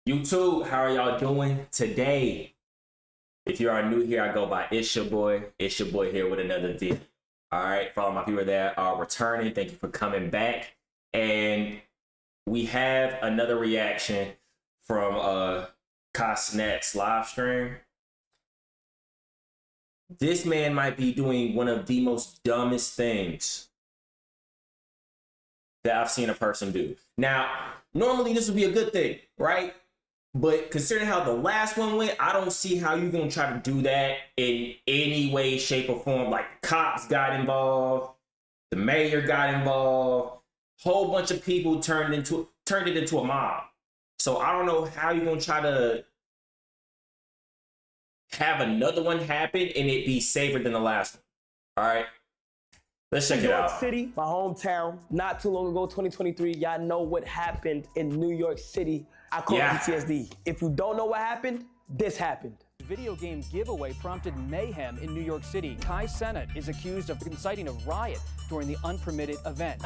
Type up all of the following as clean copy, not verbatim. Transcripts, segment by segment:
YouTube, how are y'all doing today? If you are new here, I go by Ishyabui. Ishyabui here with another video. All right, for all my people that are returning, thank you for coming back. And we have another reaction from Kai Cenat's live stream. This man might be doing one of the most dumbest things that I've seen a person do. Now, normally this would be a good thing, right? But considering how the last one went, I don't see how you're gonna try to do that in any way, shape, or form. Like, cops got involved, the mayor got involved, whole bunch of people turned it into a mob. So I don't know how you're gonna try to have another one happen and it be safer than the last one. All right, let's check it out. New York City, my hometown. Not too long ago, 2023, y'all know what happened in New York City. I call it PTSD. If you don't know what happened, this happened. Video game giveaway prompted mayhem in New York City. Kai Cenat is accused of inciting a riot during the unpermitted event.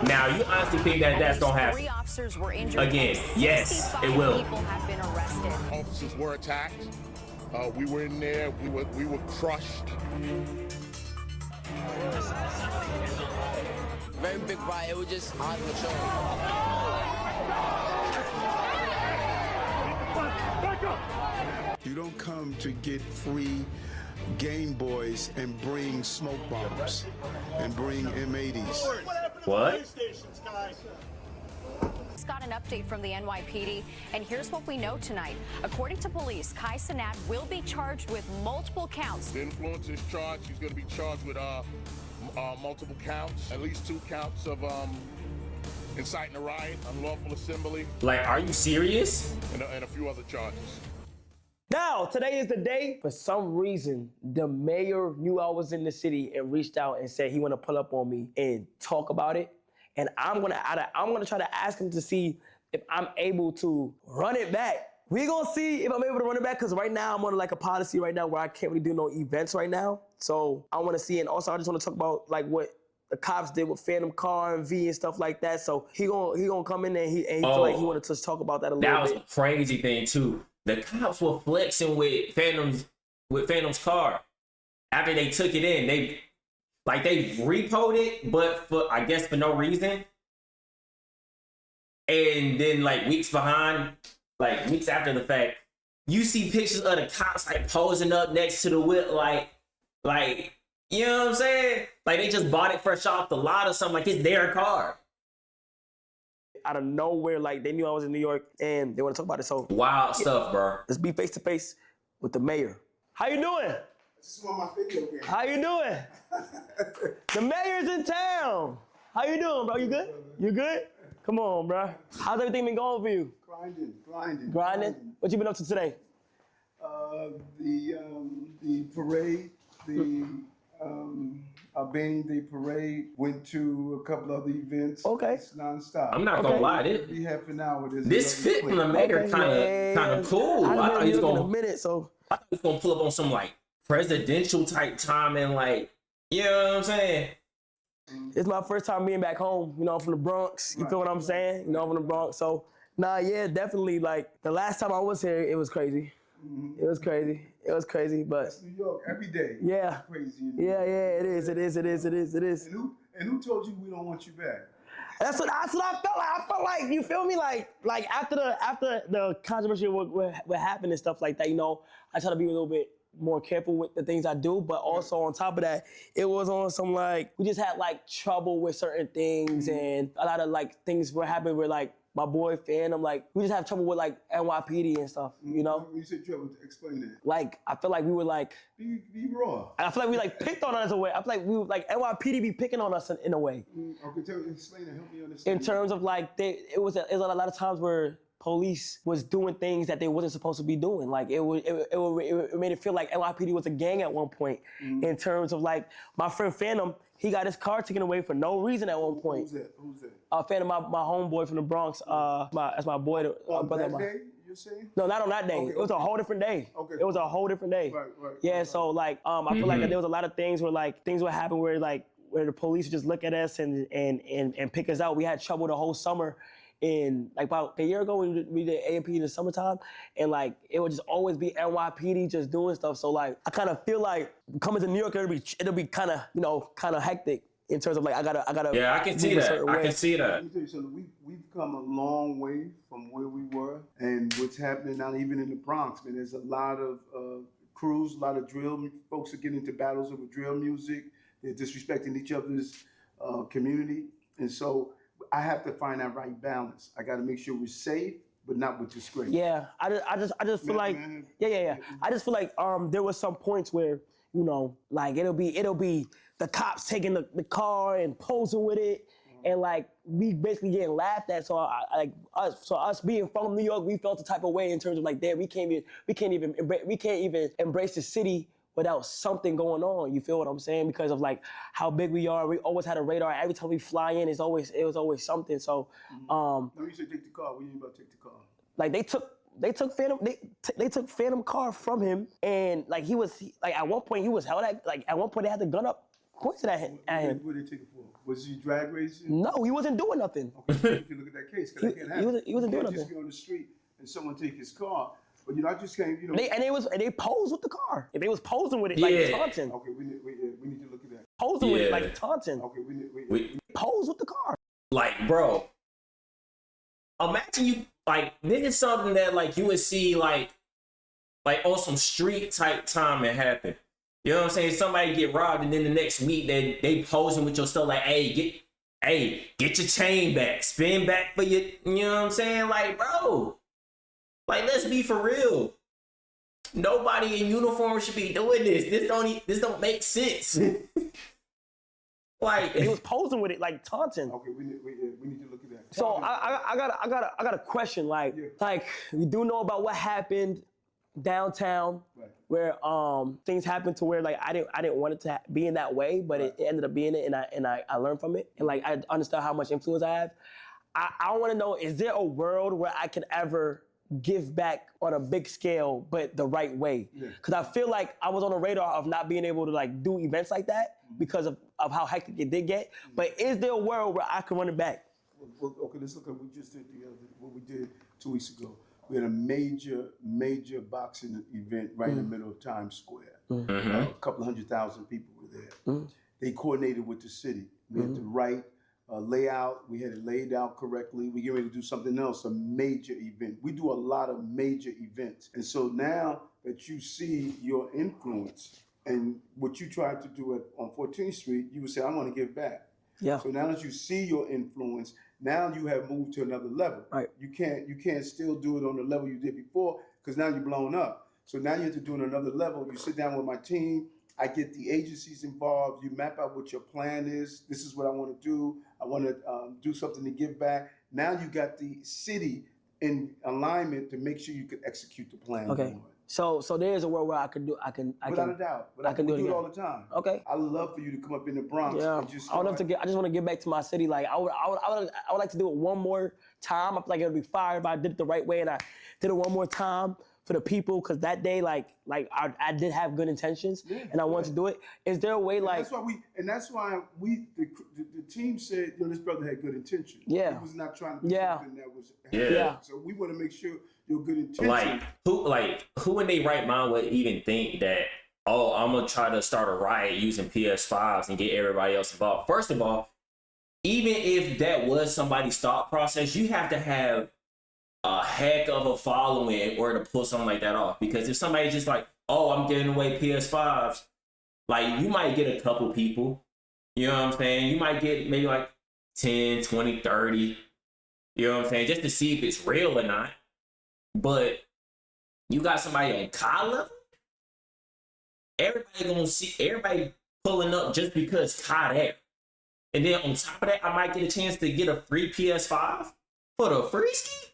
Now, you honestly think that that's gonna happen? 3 officers were injured. Again, yes, it will. People have been arrested. Officers were attacked. We were in there. We were crushed. Very big riot. It was just out of control. You don't come to get free Game Boys and bring smoke bombs and bring M80s. What? Got an update from the NYPD, and here's what we know tonight. According to police, Kai Cenat will be charged with multiple counts. The influencer is charged. He's going to be charged with multiple counts, at least 2 counts of inciting a riot, unlawful assembly. Like, are you serious? And a few other charges. Now, today is the day. For some reason, the mayor knew I was in the city and reached out and said he want to pull up on me and talk about it. And I'm gonna try to ask him to see if I'm able to run it back. We gonna see if I'm able to run it back, because right now I'm on like a policy right now where I can't really do no events right now. So I wanna see, and also I just wanna talk about like what the cops did with Phantom Car and V and stuff like that. So he gonna come in there and he feel like he wanted to talk about that a little bit. That was a crazy thing too. The cops were flexing with Phantom's car. After they took it in, they repoed it, but I guess for no reason. And then like weeks after the fact, you see pictures of the cops like posing up next to the whip, like, you know what I'm saying? Like they just bought it fresh off the lot or something, like it's their car. Out of nowhere, like they knew I was in New York and they want to talk about it. So wild stuff, bro. Let's be face to face with the mayor. How you doing? This is one of my video games. How you doing? The mayor's in town. How you doing, bro? You good? You good? Come on, bro. How's everything been going for you? Grinding? What you been up to today? The parade, the Albanian Day parade, went to a couple other events. Okay. It's nonstop. I'm not gonna lie, Every half an hour. this fit from the mayor kind of cool. I thought he was gonna in a minute, so I thought he was gonna pull up on some like presidential type time and like, you know what I'm saying? It's my first time being back home. You know, I'm from the Bronx. You feel what I'm saying? You know, I'm from the Bronx. So, nah, yeah, definitely. Like the last time I was here, it was crazy. It was crazy. It was crazy, but That's New York every day. yeah, Crazy. yeah, it is. And who told you we don't want you back? That's what I felt like. I felt like, you feel me? Like after the controversy what happened and stuff like that, you know, I try to be a little bit more careful with the things I do, but also on top of that, it was on some like, we just had like trouble with certain things and a lot of like things were happening where like my boy Phantom, like we just have trouble with like NYPD and stuff, you know? You said trouble, explain that. Like, I feel like we were like, Be raw. I feel like we like picked on us in a way. I feel like we were like NYPD be picking on us in a way. Okay, explain it, help me understand. In terms of like, it was a lot of times where police was doing things that they wasn't supposed to be doing. Like it made it feel like NYPD was a gang at one point. In terms of like, my friend Phantom, he got his car taken away for no reason at one point. Who's that? Phantom, my homeboy from the Bronx. That's my boy. Brother that day, you're saying? No, not on that day. Okay, it was a whole different day. Okay. It was a whole different day. Right. Yeah, so like, I feel like there was a lot of things where like, things would happen where like, where the police would just look at us and pick us out. We had trouble the whole summer in like about a year ago when we did AMP in the summertime, and like it would just always be NYPD just doing stuff. So like I kind of feel like coming to New York, it'll be kind of hectic in terms of like I gotta. Yeah, I can see that. I can see that. Let me tell you something. We've come a long way from where we were, and what's happening now, even in the Bronx, man. There's a lot of crews, a lot of drill folks are getting into battles over drill music. They're disrespecting each other's community, and so I have to find that right balance. I got to make sure we're safe, but not with disgrace. Yeah, I just feel like yeah. I just feel like there was some points where like it'll be the cops taking the car and posing with it, and like we basically getting laughed at. So us being from New York, we felt the type of way in terms of like, damn, we can't even embrace the city without something going on. You feel what I'm saying? Because of like how big we are, we always had a radar. Every time we fly in, it was always something. So No, you said take the car. What do you mean about take the car? like they took Phantom car from him, and like he was like at one point he was held at, like at one point they had the gun up pointed at him. What did they take it for? Was he drag racing? No, he wasn't doing nothing. Okay, you can look at that case because that can't happen. He wasn't you doing can't just nothing. be on the street and someone take his car. But I just can't, They posed with the car. They was posing with it like taunting. Okay, we need to look at that. Posing with it like taunting. Okay, we Pose with the car. Like, bro, imagine you, like, this is something that, like, you would see, like on some street type time it happen. You know what I'm saying? Somebody get robbed, and then the next week they posing with your stuff like, hey, get your chain back, spin back for your, you know what I'm saying? Like, bro, like, let's be for real. Nobody in uniform should be doing this. This don't make sense. Like, he was posing with it like taunting. Okay, we need to look at that. So I got a question. Like we do know about what happened downtown, Right. where things happened to where like I didn't want it to be in that way, but it ended up being it, and I learned from it, and like I understand how much influence I have. I want to know, is there a world where I can ever give back on a big scale, but the right way? Because I feel like I was on the radar of not being able to like do events like that because of how hectic it did get. But is there a world where I can run it back? Well, okay, let's look at what we just did what we did 2 weeks ago. We had a major boxing event right in the middle of Times Square. A couple of 100,000 people were there. They coordinated with the city. We had the right layout. We had it laid out correctly. We get ready to do something else, a major event. We do a lot of major events. And so now that you see your influence and what you tried to do on 14th Street, you would say, I want to give back. Yeah. So now that you see your influence, now you have moved to another level. Right. You can't still do it on the level you did before because now you're blown up. So now you have to do it on another level. You sit down with my team. I get the agencies involved. You map out what your plan is. This is what I want to do. I want to do something to give back. Now you got the city in alignment to make sure you can execute the plan. Okay. So there is a world where I can. Without a doubt. I can do it do it again. all the time. Okay. I love for you to come up in the Bronx. Yeah. And just I would love to I just want to get back to my city. Like I would like to do it one more time. I feel like it would be fire if I did it the right way and I did it one more time for the people, because that day, like I did have good intentions and I wanted to do it. Is there a way like? That's why the team said, this brother had good intentions. Yeah. He was not trying to do something that was. Yeah. So we want to make sure your good intentions. Who in their right mind would even think that, oh, I'm gonna try to start a riot using PS5s and get everybody else involved? First of all, even if that was somebody's thought process, you have to have a heck of a following in order to pull something like that off. Because if somebody's just like, oh, I'm giving away PS5s, like, you might get a couple people, you know what I'm saying? You might get maybe like 10, 20, 30, you know what I'm saying? Just to see if it's real or not. But you got somebody on COD level, everybody pulling up just because COD there. And then on top of that, I might get a chance to get a free PS5 for the free ski.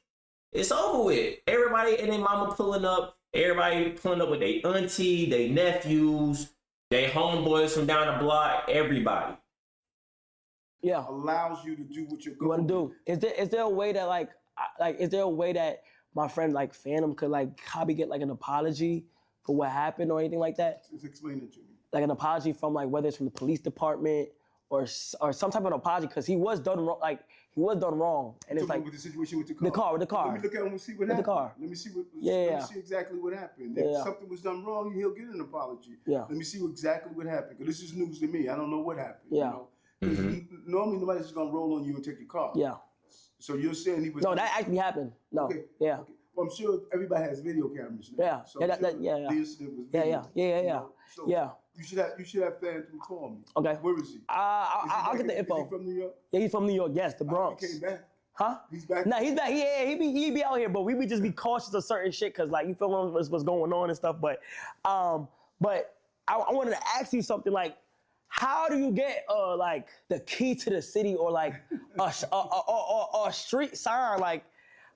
It's over with. Everybody and their mama pulling up. Everybody pulling up with their auntie, their nephews, their homeboys from down the block. Everybody. Yeah. Allows you to do what you're You want to do. Is there a way that is there a way that my friend like Phantom could like probably get like an apology for what happened or anything like that? Just explain it to me. Like an apology from like whether it's from the police department or some type of apology, because he was done wrong. Like he was done wrong, and it's like with the situation with the car. the car. Let me look at him and see what With the happened. car. Let me see what. Yeah, Let yeah. me see exactly what happened. Yeah. If something was done wrong, he'll get an apology. Yeah. Let me see exactly what happened. Because this is news to me. I don't know what happened. Yeah. You know? 'Cause normally nobody's just gonna roll on you and take your car. Yeah. So you're saying he was? No, that actually happened. No. Okay. Yeah. Okay. Well, I'm sure everybody has video cameras now. Yeah. So Yeah, I'm sure yeah. the incident was Yeah, video, yeah. you know? So Yeah. You should have Phantom call me. Okay. Where is he? I'll get the info. Is he from New York? Yeah, he's from New York. Yes, the Bronx. He came back. Huh? He's back. Nah, he's back. He be out here, but we just be cautious of certain shit, cause like you feel what's going on and stuff. But I wanted to ask you something like, how do you get like the key to the city or like a street sign? Like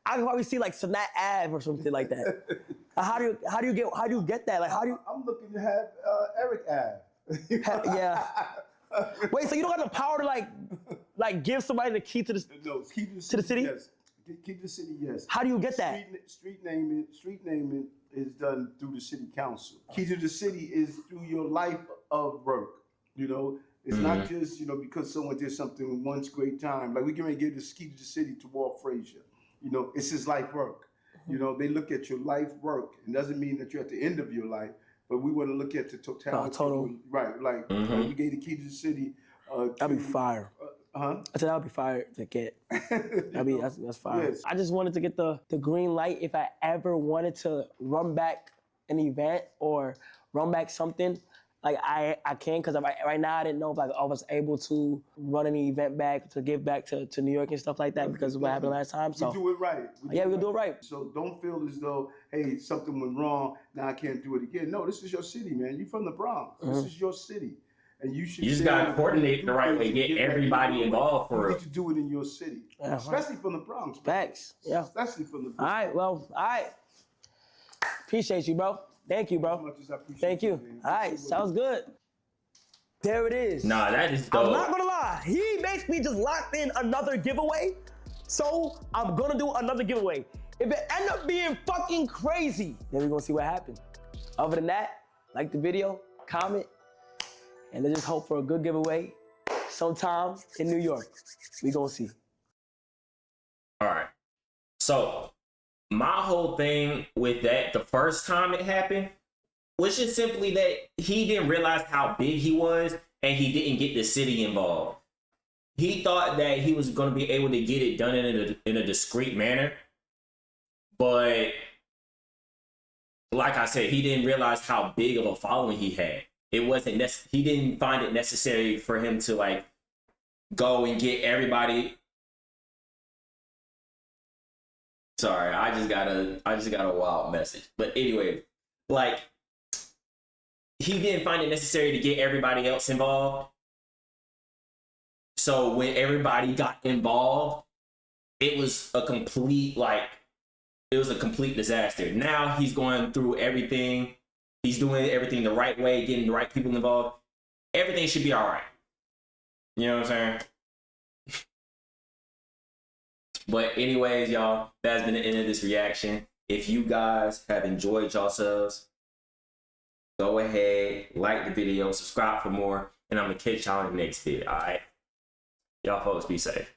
I can probably see like Sanat Ave or something like that. How do you get that? Like how do you? I'm looking to have Eric Ave. Yeah. Wait, so you don't have the power to like give somebody the key to the No, key to the to the city? Yes. Key to the city, yes. How do you get that? Street naming is done through the city council. Key to the city is through your life of work. You know, it's not just, you know, because someone did something once great time. Like we can give this key to the city to Walt Frazier. You know, it's his life work. You know, they look at your life work. It doesn't mean that you're at the end of your life, but we want to look at the totality. Total. Right, like we gave the key to the city. That'd be fire. Huh? I said that'd be fire to get. That's fire. Yes. I just wanted to get the green light if I ever wanted to run back an event or run back something. Like I can, because right now I didn't know if like I was able to run any event back to give back to New York and stuff like that because of what happened last time. So we do it right. we'll do it right. So don't feel as though, hey, something went wrong, now I can't do it again. No, this is your city, man. You're from the Bronx. This is your city. And you should You just gotta coordinate the right way, get everybody involved for you it. need to do it in your city. Yeah, Especially from the Bronx. man. Facts. Yeah. Especially from the Bronx. All right. Well. All right. Appreciate you, bro. Thank you, As bro. much as I appreciate Thank you. man. All right. Sounds good. There it is. Nah, that is I'm dope. not gonna lie. He basically just locked in another giveaway. So I'm gonna do another giveaway. If it end up being fucking crazy, then we're gonna see what happens. Other than that, like the video, comment, and let's just hope for a good giveaway sometime in New York. We gonna see. All right. So my whole thing with that, the first time it happened, was just simply that he didn't realize how big he was and he didn't get the city involved. He thought that he was going to be able to get it done in a discreet manner. But like I said, he didn't realize how big of a following he had. It wasn't he didn't find it necessary for him to like go and get everybody. Sorry, I just got a wild message. But anyway, like he didn't find it necessary to get everybody else involved. So when everybody got involved, it was a complete disaster. Now he's going through everything. He's doing everything the right way, getting the right people involved. Everything should be all right. You know what I'm saying? But anyways, y'all, that's been the end of this reaction. If you guys have enjoyed yourselves, go ahead, like the video, subscribe for more, and I'm going to catch y'all in the next video, all right? Y'all folks be safe.